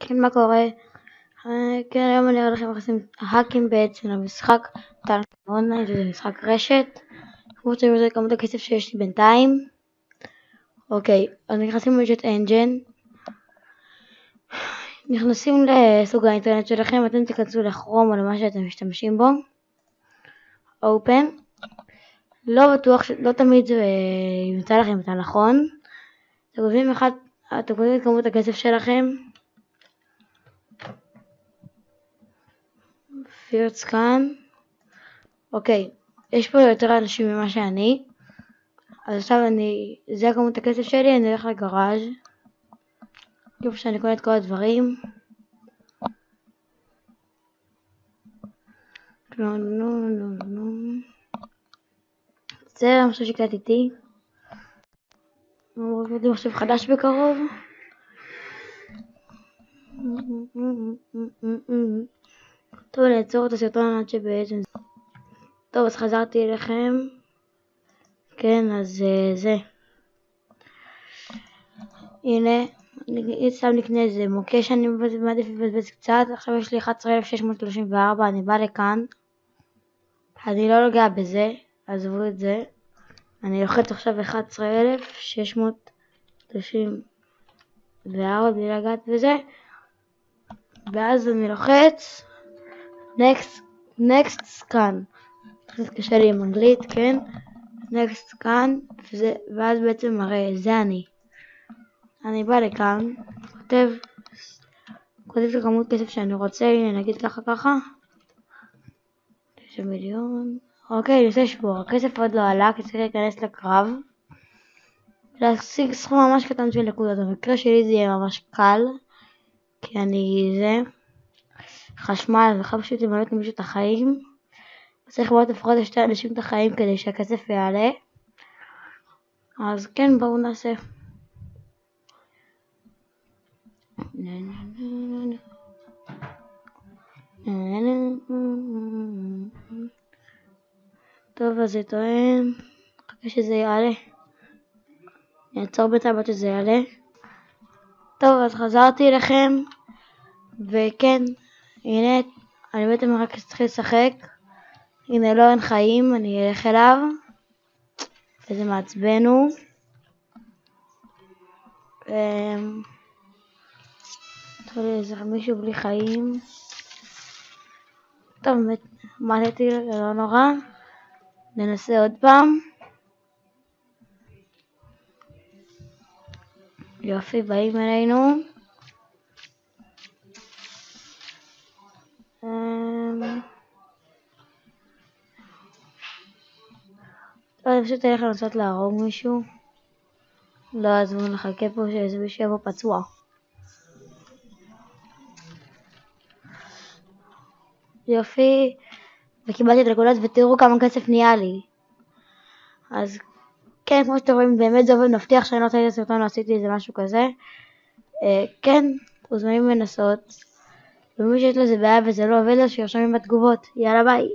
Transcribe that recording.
כן, מה קורה? כן, היום אני אראה לכם איך עושים האקים בעצם למשחק אונליין, שזה משחק רשת. כמו שאתם יודעים, כמות הכסף שיש לי בינתיים. אוקיי, אז נכנסים לרשת אנג'ן. נכנסים לסוג האינטרנט שלכם, אתם תיכנסו לכרום או למה שאתם משתמשים בו. אופן. לא בטוח, לא תמיד זה ימצא לכם את הנכון. אתם כותבים את כמות הכסף שלכם. פירט כאן. אוקיי, יש פה יותר אנשים ממה שאני. אז עכשיו זה כמות הכסף שלי, אני הולך לגראז' איפה שאני קונה את כל הדברים. זה המשהו שקלט איתי. זה משהו חדש בקרוב. טוב, אני אעצור את הסרטון עד שבעצם... טוב, אז חזרתי אליכם. כן, אז זה. הנה, סתם נקנה איזה מוקש שאני מעדיף לבזבז קצת. עכשיו יש לי 11,634, אני בא לכאן. אני לא נוגע בזה, עזבו את זה. אני לוחץ עכשיו 11,634 בלי לגעת בזה. ואז אני לוחץ next scan. קשה לי עם אנגלית, כן? next scan, ואז בעצם מראה, זה אני בא לכאן, כותב את כמות כסף שאני רוצה, הנה נגיד ככה. 9 מיליון. אוקיי, אני עושה שבור, הכסף עוד לא עלה, כי צריך להיכנס לקרב. להשיג סכום ממש קטן של נקודות, במקרה שלי זה יהיה ממש קל, כי אני חשמל, וחייב פשוט למלא את מישהו את החיים. צריך לראות לפחות לשתי אנשים את החיים כדי שהכסף יעלה. אז כן, בואו נעשה. טוב, אז זה טוען. חכה שזה יעלה. אני אעצור בינתיים עד שזה יעלה. טוב, אז חזרתי אליכם. וכן, הנה, אני בעצם רק צריך לשחק. הנה, לא אין חיים, אני אלך אליו. וזה מעצבן הוא. טוב, איזה מישהו בלי חיים. טוב, מעליתי, לא נורא. ננסה עוד פעם. יופי, באים אלינו. טוב, אני פשוט אלך לנסות להרוג מישהו. לא, אז בואו נחכה פה שאיזה מישהו יבוא פצוע. יופי, וקיבלתי את הנקודות ותראו כמה כסף נהיה לי. אז כן, כמו שאתם רואים, באמת זה עובד, מבטיח שאני לא עשיתי את הסרטון, לא עשיתי איזה משהו כזה. כן, מוזמנים לנסות. ומי שיש לזה בעיה וזה לא עובד לו, שירשמים בתגובות. יאללה ביי.